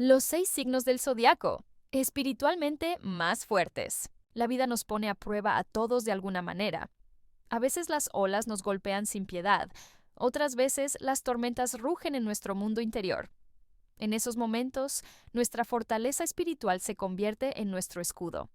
Los 6 signos del zodiaco, espiritualmente más fuertes. La vida nos pone a prueba a todos de alguna manera. A veces las olas nos golpean sin piedad, otras veces las tormentas rugen en nuestro mundo interior. En esos momentos, nuestra fortaleza espiritual se convierte en nuestro escudo.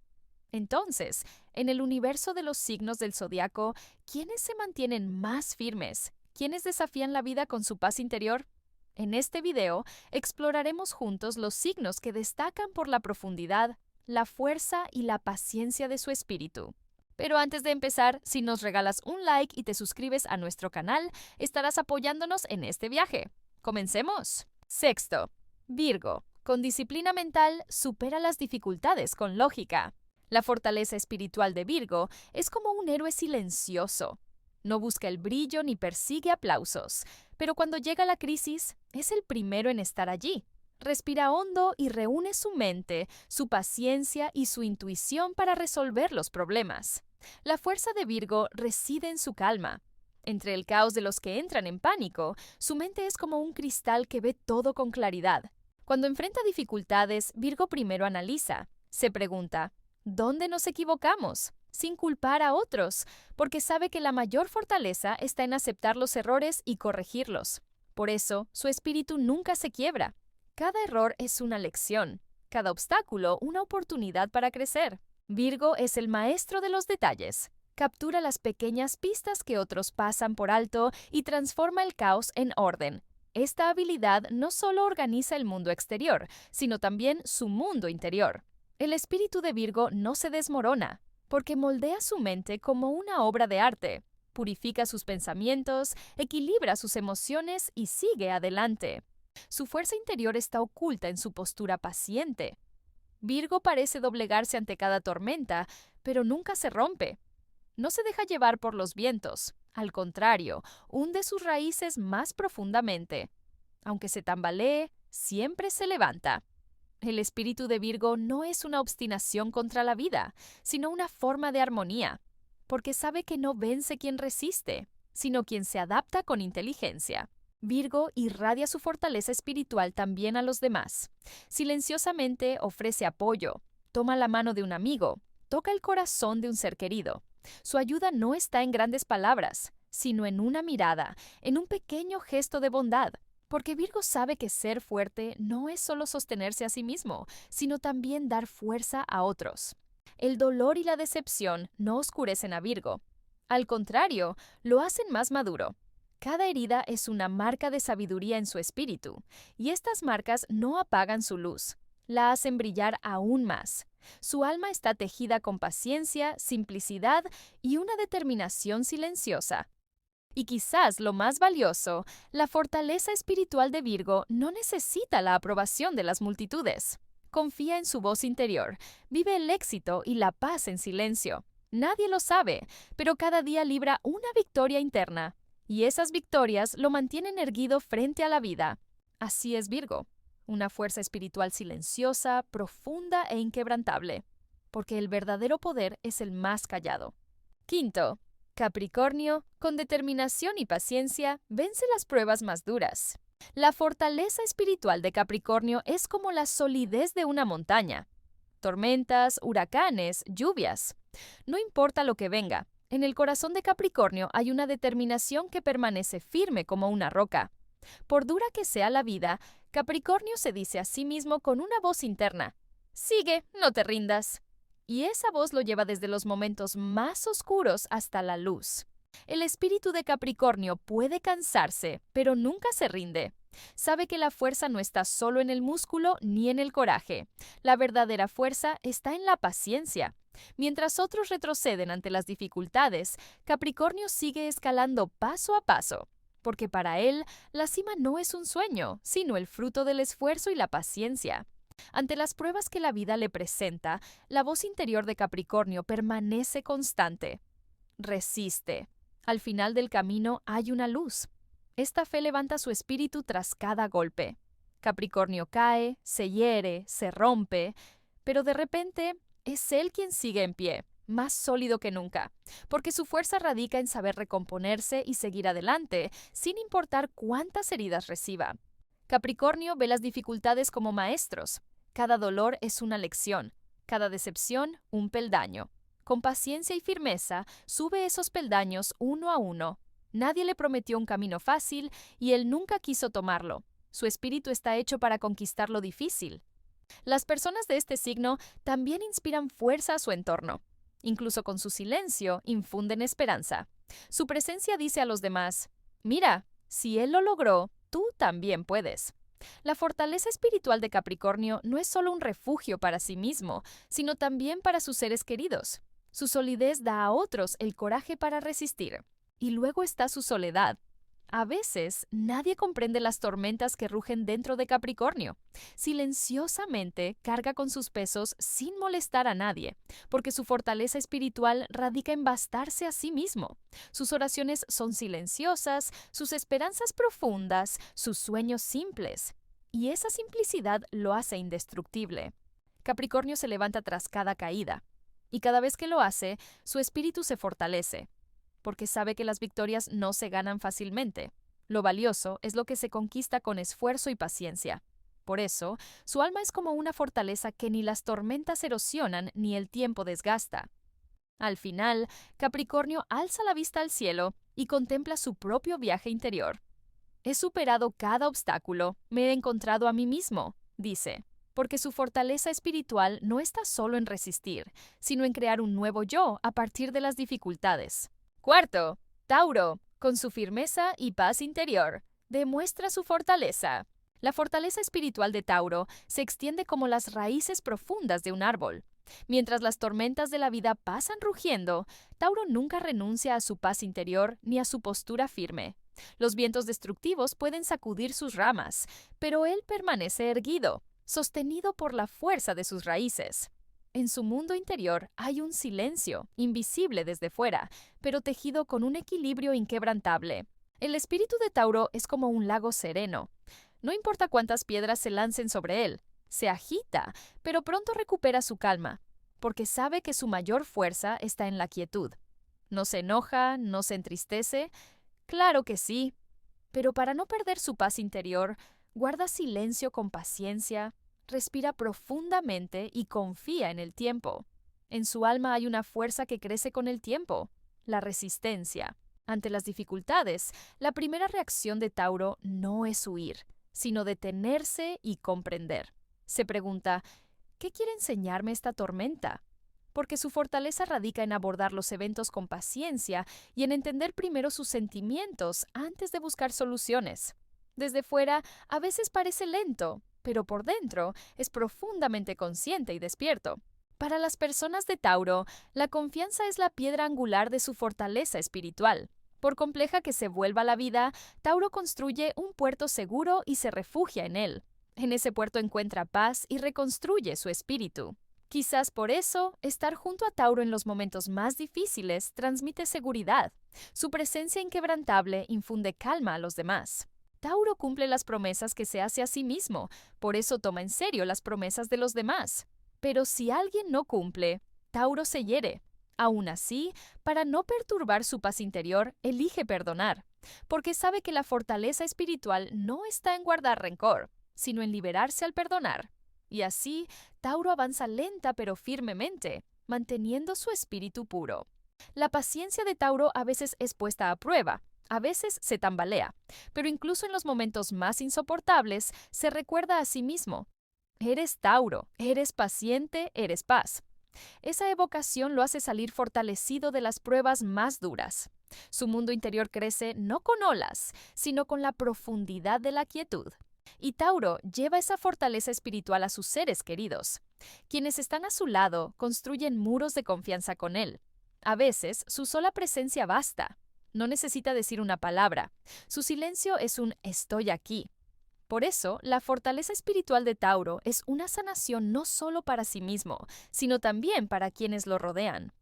Entonces, en el universo de los signos del zodiaco, ¿quiénes se mantienen más firmes? ¿Quiénes desafían la vida con su paz interior? En este video, exploraremos juntos los signos que destacan por la profundidad, la fuerza y la paciencia de su espíritu. Pero antes de empezar, si nos regalas un like y te suscribes a nuestro canal, estarás apoyándonos en este viaje. ¡Comencemos! Sexto, Virgo. Con disciplina mental, supera las dificultades con lógica. La fortaleza espiritual de Virgo es como un héroe silencioso. No busca el brillo ni persigue aplausos, pero cuando llega la crisis, es el primero en estar allí. Respira hondo y reúne su mente, su paciencia y su intuición para resolver los problemas. La fuerza de Virgo reside en su calma. Entre el caos de los que entran en pánico, su mente es como un cristal que ve todo con claridad. Cuando enfrenta dificultades, Virgo primero analiza. Se pregunta, ¿dónde nos equivocamos? Sin culpar a otros, porque sabe que la mayor fortaleza está en aceptar los errores y corregirlos. Por eso, su espíritu nunca se quiebra. Cada error es una lección, cada obstáculo una oportunidad para crecer. Virgo es el maestro de los detalles. Captura las pequeñas pistas que otros pasan por alto y transforma el caos en orden. Esta habilidad no solo organiza el mundo exterior, sino también su mundo interior. El espíritu de Virgo no se desmorona, porque moldea su mente como una obra de arte, purifica sus pensamientos, equilibra sus emociones y sigue adelante. Su fuerza interior está oculta en su postura paciente. Virgo parece doblegarse ante cada tormenta, pero nunca se rompe. No se deja llevar por los vientos, al contrario, hunde sus raíces más profundamente. Aunque se tambalee, siempre se levanta. El espíritu de Virgo no es una obstinación contra la vida, sino una forma de armonía, porque sabe que no vence quien resiste, sino quien se adapta con inteligencia. Virgo irradia su fortaleza espiritual también a los demás. Silenciosamente ofrece apoyo, toma la mano de un amigo, toca el corazón de un ser querido. Su ayuda no está en grandes palabras, sino en una mirada, en un pequeño gesto de bondad. Porque Virgo sabe que ser fuerte no es solo sostenerse a sí mismo, sino también dar fuerza a otros. El dolor y la decepción no oscurecen a Virgo. Al contrario, lo hacen más maduro. Cada herida es una marca de sabiduría en su espíritu, y estas marcas no apagan su luz, la hacen brillar aún más. Su alma está tejida con paciencia, simplicidad y una determinación silenciosa. Y quizás lo más valioso, la fortaleza espiritual de Virgo no necesita la aprobación de las multitudes. Confía en su voz interior, vive el éxito y la paz en silencio. Nadie lo sabe, pero cada día libra una victoria interna. Y esas victorias lo mantienen erguido frente a la vida. Así es Virgo, una fuerza espiritual silenciosa, profunda e inquebrantable. Porque el verdadero poder es el más callado. Quinto, Capricornio, con determinación y paciencia, vence las pruebas más duras. La fortaleza espiritual de Capricornio es como la solidez de una montaña. Tormentas, huracanes, lluvias. No importa lo que venga, en el corazón de Capricornio hay una determinación que permanece firme como una roca. Por dura que sea la vida, Capricornio se dice a sí mismo con una voz interna: sigue, no te rindas. Y esa voz lo lleva desde los momentos más oscuros hasta la luz. El espíritu de Capricornio puede cansarse, pero nunca se rinde. Sabe que la fuerza no está solo en el músculo ni en el coraje. La verdadera fuerza está en la paciencia. Mientras otros retroceden ante las dificultades, Capricornio sigue escalando paso a paso, porque para él la cima no es un sueño, sino el fruto del esfuerzo y la paciencia. Ante las pruebas que la vida le presenta, la voz interior de Capricornio permanece constante. Resiste. Al final del camino hay una luz. Esta fe levanta su espíritu tras cada golpe. Capricornio cae, se hiere, se rompe, pero de repente es él quien sigue en pie, más sólido que nunca, porque su fuerza radica en saber recomponerse y seguir adelante, sin importar cuántas heridas reciba. Capricornio ve las dificultades como maestros. Cada dolor es una lección, cada decepción un peldaño. Con paciencia y firmeza, sube esos peldaños uno a uno. Nadie le prometió un camino fácil y él nunca quiso tomarlo. Su espíritu está hecho para conquistar lo difícil. Las personas de este signo también inspiran fuerza a su entorno. Incluso con su silencio, infunden esperanza. Su presencia dice a los demás, mira, si él lo logró, tú también puedes. La fortaleza espiritual de Capricornio no es solo un refugio para sí mismo, sino también para sus seres queridos. Su solidez da a otros el coraje para resistir. Y luego está su soledad. A veces, nadie comprende las tormentas que rugen dentro de Capricornio. Silenciosamente carga con sus pesos sin molestar a nadie, porque su fortaleza espiritual radica en bastarse a sí mismo. Sus oraciones son silenciosas, sus esperanzas profundas, sus sueños simples. Y esa simplicidad lo hace indestructible. Capricornio se levanta tras cada caída, y cada vez que lo hace, su espíritu se fortalece, porque sabe que las victorias no se ganan fácilmente. Lo valioso es lo que se conquista con esfuerzo y paciencia. Por eso, su alma es como una fortaleza que ni las tormentas erosionan ni el tiempo desgasta. Al final, Capricornio alza la vista al cielo y contempla su propio viaje interior. He superado cada obstáculo, me he encontrado a mí mismo, dice, porque su fortaleza espiritual no está solo en resistir, sino en crear un nuevo yo a partir de las dificultades. Cuarto, Tauro, con su firmeza y paz interior, demuestra su fortaleza. La fortaleza espiritual de Tauro se extiende como las raíces profundas de un árbol. Mientras las tormentas de la vida pasan rugiendo, Tauro nunca renuncia a su paz interior ni a su postura firme. Los vientos destructivos pueden sacudir sus ramas, pero él permanece erguido, sostenido por la fuerza de sus raíces. En su mundo interior hay un silencio, invisible desde fuera, pero tejido con un equilibrio inquebrantable. El espíritu de Tauro es como un lago sereno. No importa cuántas piedras se lancen sobre él, se agita, pero pronto recupera su calma, porque sabe que su mayor fuerza está en la quietud. No se enoja, no se entristece. Claro que sí, pero para no perder su paz interior, guarda silencio con paciencia, respira profundamente y confía en el tiempo. En su alma hay una fuerza que crece con el tiempo, la resistencia. Ante las dificultades, la primera reacción de Tauro no es huir, sino detenerse y comprender. Se pregunta, ¿qué quiere enseñarme esta tormenta? Porque su fortaleza radica en abordar los eventos con paciencia y en entender primero sus sentimientos antes de buscar soluciones. Desde fuera, a veces parece lento, pero por dentro es profundamente consciente y despierto. Para las personas de Tauro, la confianza es la piedra angular de su fortaleza espiritual. Por compleja que se vuelva la vida, Tauro construye un puerto seguro y se refugia en él. En ese puerto encuentra paz y reconstruye su espíritu. Quizás por eso, estar junto a Tauro en los momentos más difíciles transmite seguridad. Su presencia inquebrantable infunde calma a los demás. Tauro cumple las promesas que se hace a sí mismo, por eso toma en serio las promesas de los demás. Pero si alguien no cumple, Tauro se hiere. Aún así, para no perturbar su paz interior, elige perdonar, porque sabe que la fortaleza espiritual no está en guardar rencor, sino en liberarse al perdonar. Y así, Tauro avanza lenta pero firmemente, manteniendo su espíritu puro. La paciencia de Tauro a veces es puesta a prueba, a veces se tambalea, pero incluso en los momentos más insoportables se recuerda a sí mismo. Eres Tauro, eres paciente, eres paz. Esa evocación lo hace salir fortalecido de las pruebas más duras. Su mundo interior crece no con olas, sino con la profundidad de la quietud. Y Tauro lleva esa fortaleza espiritual a sus seres queridos. Quienes están a su lado construyen muros de confianza con él. A veces, su sola presencia basta. No necesita decir una palabra. Su silencio es un estoy aquí. Por eso, la fortaleza espiritual de Tauro es una sanación no solo para sí mismo, sino también para quienes lo rodean.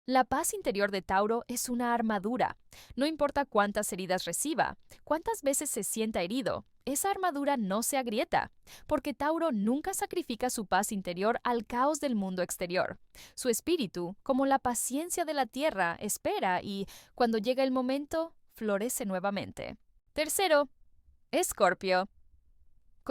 La paz interior de Tauro es una armadura. No importa cuántas heridas reciba, cuántas veces se sienta herido, esa armadura no se agrieta, porque Tauro nunca sacrifica su paz interior al caos del mundo exterior. Su espíritu, como la paciencia de la tierra, espera y, cuando llega el momento, florece nuevamente. Tercero, Escorpio.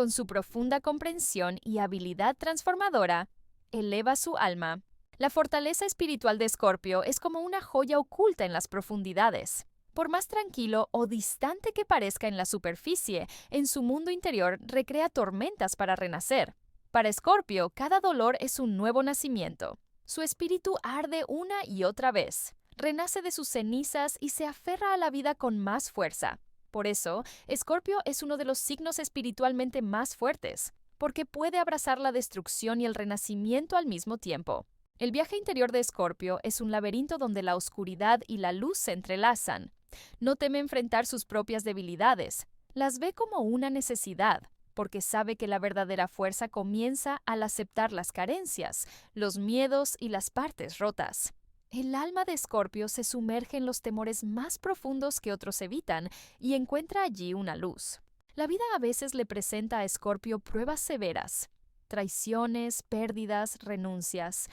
Con su profunda comprensión y habilidad transformadora, eleva su alma. La fortaleza espiritual de Escorpio es como una joya oculta en las profundidades. Por más tranquilo o distante que parezca en la superficie, en su mundo interior recrea tormentas para renacer. Para Escorpio, cada dolor es un nuevo nacimiento. Su espíritu arde una y otra vez, renace de sus cenizas y se aferra a la vida con más fuerza. Por eso, Escorpio es uno de los signos espiritualmente más fuertes, porque puede abrazar la destrucción y el renacimiento al mismo tiempo. El viaje interior de Escorpio es un laberinto donde la oscuridad y la luz se entrelazan. No teme enfrentar sus propias debilidades, las ve como una necesidad, porque sabe que la verdadera fuerza comienza al aceptar las carencias, los miedos y las partes rotas. El alma de Escorpio se sumerge en los temores más profundos que otros evitan y encuentra allí una luz. La vida a veces le presenta a Escorpio pruebas severas, traiciones, pérdidas, renuncias,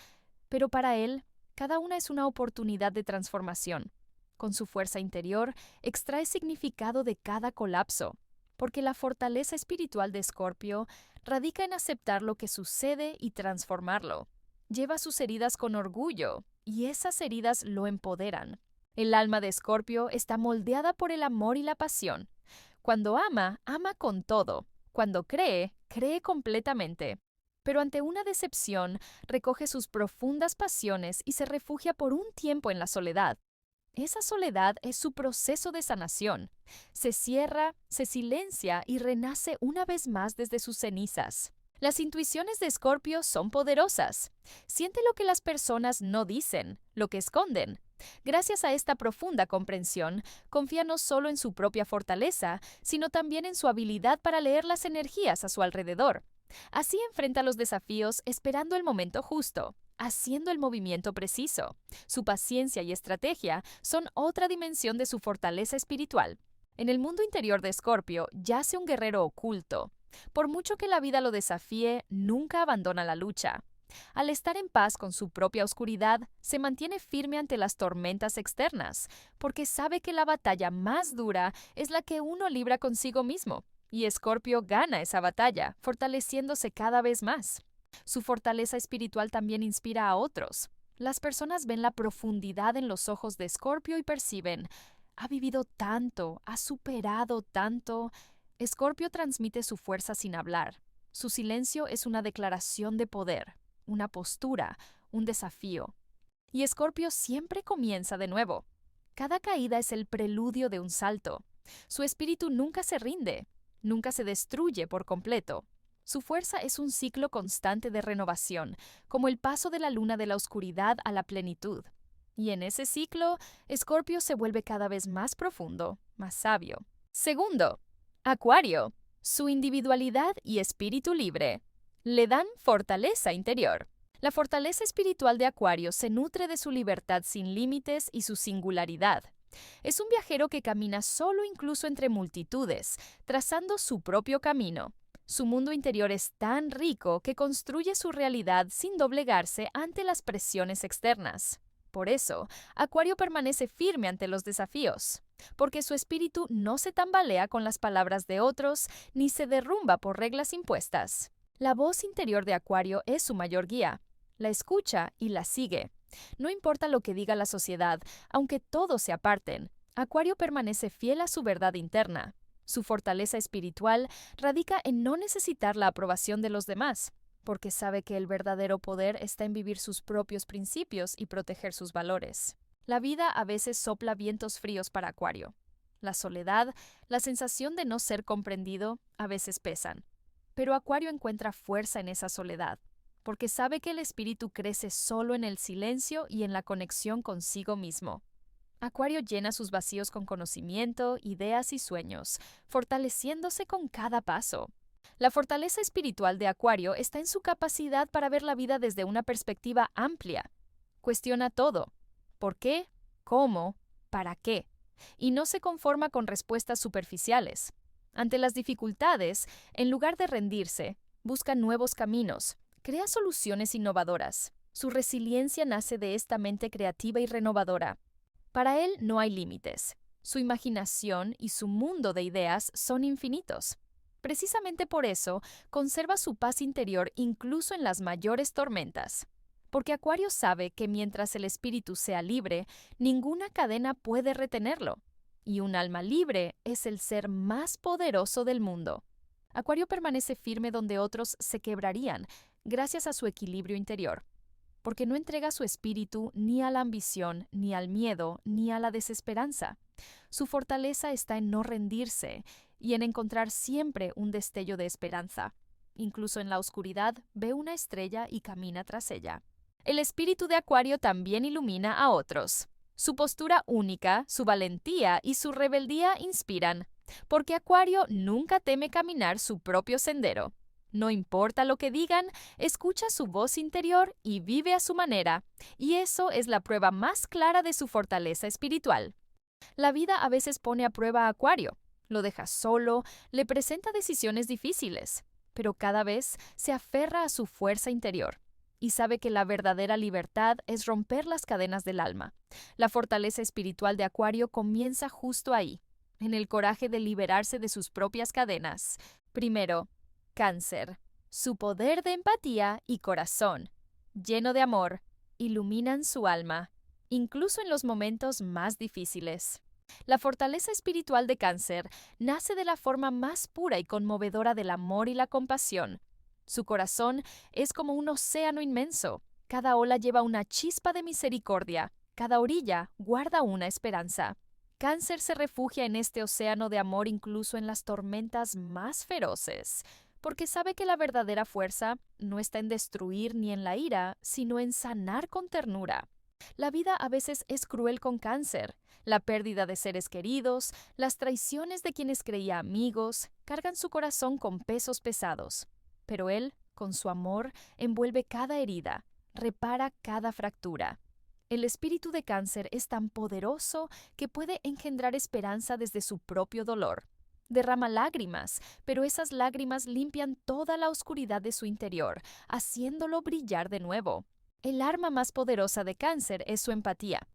pero para él, cada una es una oportunidad de transformación. Con su fuerza interior, extrae significado de cada colapso, porque la fortaleza espiritual de Escorpio radica en aceptar lo que sucede y transformarlo. Lleva sus heridas con orgullo, y esas heridas lo empoderan. El alma de Escorpio está moldeada por el amor y la pasión. Cuando ama, ama con todo. Cuando cree, cree completamente. Pero ante una decepción, recoge sus profundas pasiones y se refugia por un tiempo en la soledad. Esa soledad es su proceso de sanación. Se cierra, se silencia y renace una vez más desde sus cenizas. Las intuiciones de Escorpio son poderosas. Siente lo que las personas no dicen, lo que esconden. Gracias a esta profunda comprensión, confía no solo en su propia fortaleza, sino también en su habilidad para leer las energías a su alrededor. Así enfrenta los desafíos esperando el momento justo, haciendo el movimiento preciso. Su paciencia y estrategia son otra dimensión de su fortaleza espiritual. En el mundo interior de Escorpio yace un guerrero oculto. Por mucho que la vida lo desafíe, nunca abandona la lucha. Al estar en paz con su propia oscuridad, se mantiene firme ante las tormentas externas, porque sabe que la batalla más dura es la que uno libra consigo mismo. Y Escorpio gana esa batalla, fortaleciéndose cada vez más. Su fortaleza espiritual también inspira a otros. Las personas ven la profundidad en los ojos de Escorpio y perciben, ha vivido tanto, ha superado tanto. Escorpio transmite su fuerza sin hablar. Su silencio es una declaración de poder, una postura, un desafío. Y Escorpio siempre comienza de nuevo. Cada caída es el preludio de un salto. Su espíritu nunca se rinde, nunca se destruye por completo. Su fuerza es un ciclo constante de renovación, como el paso de la luna de la oscuridad a la plenitud. Y en ese ciclo, Escorpio se vuelve cada vez más profundo, más sabio. Segundo, Acuario. Su individualidad y espíritu libre le dan fortaleza interior. La fortaleza espiritual de Acuario se nutre de su libertad sin límites y su singularidad. Es un viajero que camina solo incluso entre multitudes, trazando su propio camino. Su mundo interior es tan rico que construye su realidad sin doblegarse ante las presiones externas. Por eso, Acuario permanece firme ante los desafíos, porque su espíritu no se tambalea con las palabras de otros ni se derrumba por reglas impuestas. La voz interior de Acuario es su mayor guía. La escucha y la sigue. No importa lo que diga la sociedad, aunque todos se aparten, Acuario permanece fiel a su verdad interna. Su fortaleza espiritual radica en no necesitar la aprobación de los demás, porque sabe que el verdadero poder está en vivir sus propios principios y proteger sus valores. La vida a veces sopla vientos fríos para Acuario. La soledad, la sensación de no ser comprendido, a veces pesan. Pero Acuario encuentra fuerza en esa soledad, porque sabe que el espíritu crece solo en el silencio y en la conexión consigo mismo. Acuario llena sus vacíos con conocimiento, ideas y sueños, fortaleciéndose con cada paso. La fortaleza espiritual de Acuario está en su capacidad para ver la vida desde una perspectiva amplia. Cuestiona todo. ¿Por qué? ¿Cómo? ¿Para qué? Y no se conforma con respuestas superficiales. Ante las dificultades, en lugar de rendirse, busca nuevos caminos, crea soluciones innovadoras. Su resiliencia nace de esta mente creativa y renovadora. Para él no hay límites. Su imaginación y su mundo de ideas son infinitos. Precisamente por eso, conserva su paz interior incluso en las mayores tormentas. Porque Acuario sabe que mientras el espíritu sea libre, ninguna cadena puede retenerlo. Y un alma libre es el ser más poderoso del mundo. Acuario permanece firme donde otros se quebrarían, gracias a su equilibrio interior. Porque no entrega su espíritu ni a la ambición, ni al miedo, ni a la desesperanza. Su fortaleza está en no rendirse y en encontrar siempre un destello de esperanza. Incluso en la oscuridad ve una estrella y camina tras ella. El espíritu de Acuario también ilumina a otros. Su postura única, su valentía y su rebeldía inspiran, porque Acuario nunca teme caminar su propio sendero. No importa lo que digan, escucha su voz interior y vive a su manera, y eso es la prueba más clara de su fortaleza espiritual. La vida a veces pone a prueba a Acuario, lo deja solo, le presenta decisiones difíciles, pero cada vez se aferra a su fuerza interior y sabe que la verdadera libertad es romper las cadenas del alma. La fortaleza espiritual de Acuario comienza justo ahí, en el coraje de liberarse de sus propias cadenas. Primero, Cáncer. Su poder de empatía y corazón, lleno de amor, iluminan su alma, incluso en los momentos más difíciles. La fortaleza espiritual de Cáncer nace de la forma más pura y conmovedora del amor y la compasión. Su corazón es como un océano inmenso. Cada ola lleva una chispa de misericordia. Cada orilla guarda una esperanza. Cáncer se refugia en este océano de amor incluso en las tormentas más feroces, porque sabe que la verdadera fuerza no está en destruir ni en la ira, sino en sanar con ternura. La vida a veces es cruel con Cáncer. La pérdida de seres queridos, las traiciones de quienes creía amigos, cargan su corazón con pesos pesados. Pero él, con su amor, envuelve cada herida, repara cada fractura. El espíritu de Cáncer es tan poderoso que puede engendrar esperanza desde su propio dolor. Derrama lágrimas, pero esas lágrimas limpian toda la oscuridad de su interior, haciéndolo brillar de nuevo. El arma más poderosa de Cáncer es su empatía.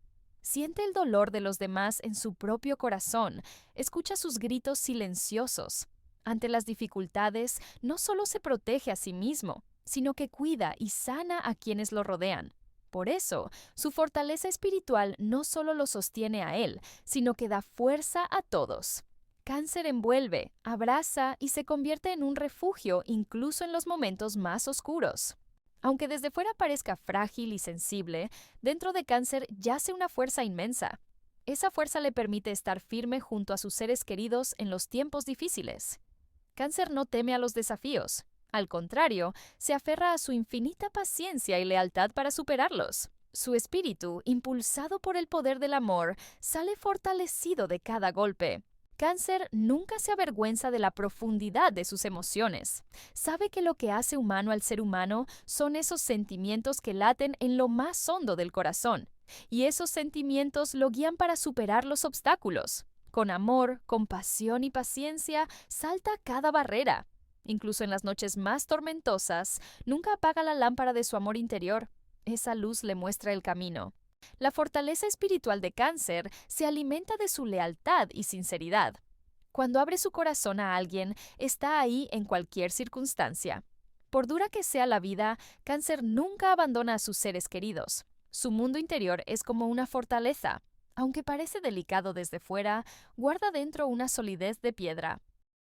Siente el dolor de los demás en su propio corazón, escucha sus gritos silenciosos. Ante las dificultades, no solo se protege a sí mismo, sino que cuida y sana a quienes lo rodean. Por eso, su fortaleza espiritual no solo lo sostiene a él, sino que da fuerza a todos. Cáncer envuelve, abraza y se convierte en un refugio incluso en los momentos más oscuros. Aunque desde fuera parezca frágil y sensible, dentro de Cáncer yace una fuerza inmensa. Esa fuerza le permite estar firme junto a sus seres queridos en los tiempos difíciles. Cáncer no teme a los desafíos. Al contrario, se aferra a su infinita paciencia y lealtad para superarlos. Su espíritu, impulsado por el poder del amor, sale fortalecido de cada golpe. Cáncer nunca se avergüenza de la profundidad de sus emociones. Sabe que lo que hace humano al ser humano son esos sentimientos que laten en lo más hondo del corazón, y esos sentimientos lo guían para superar los obstáculos. Con amor, compasión y paciencia, salta cada barrera. Incluso en las noches más tormentosas, nunca apaga la lámpara de su amor interior. Esa luz le muestra el camino. La fortaleza espiritual de Cáncer se alimenta de su lealtad y sinceridad. Cuando abre su corazón a alguien, está ahí en cualquier circunstancia. Por dura que sea la vida, Cáncer nunca abandona a sus seres queridos. Su mundo interior es como una fortaleza. Aunque parece delicado desde fuera, guarda dentro una solidez de piedra.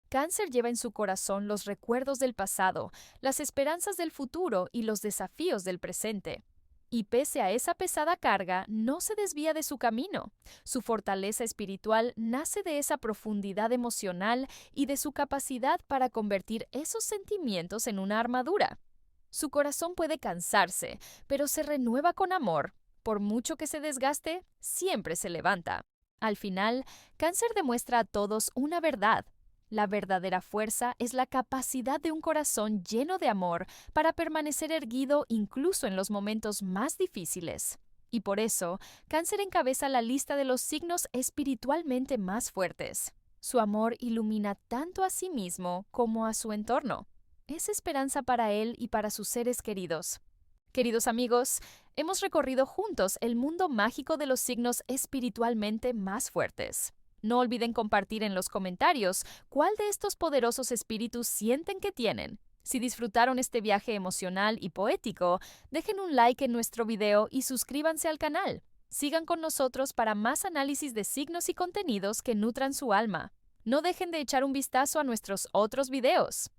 Cáncer lleva en su corazón los recuerdos del pasado, las esperanzas del futuro y los desafíos del presente. Y pese a esa pesada carga, no se desvía de su camino. Su fortaleza espiritual nace de esa profundidad emocional y de su capacidad para convertir esos sentimientos en una armadura. Su corazón puede cansarse, pero se renueva con amor. Por mucho que se desgaste, siempre se levanta. Al final, Cáncer demuestra a todos una verdad. La verdadera fuerza es la capacidad de un corazón lleno de amor para permanecer erguido incluso en los momentos más difíciles. Y por eso, Cáncer encabeza la lista de los signos espiritualmente más fuertes. Su amor ilumina tanto a sí mismo como a su entorno. Es esperanza para él y para sus seres queridos. Queridos amigos, hemos recorrido juntos el mundo mágico de los signos espiritualmente más fuertes. No olviden compartir en los comentarios cuál de estos poderosos espíritus sienten que tienen. Si disfrutaron este viaje emocional y poético, dejen un like en nuestro video y suscríbanse al canal. Sigan con nosotros para más análisis de signos y contenidos que nutran su alma. No dejen de echar un vistazo a nuestros otros videos.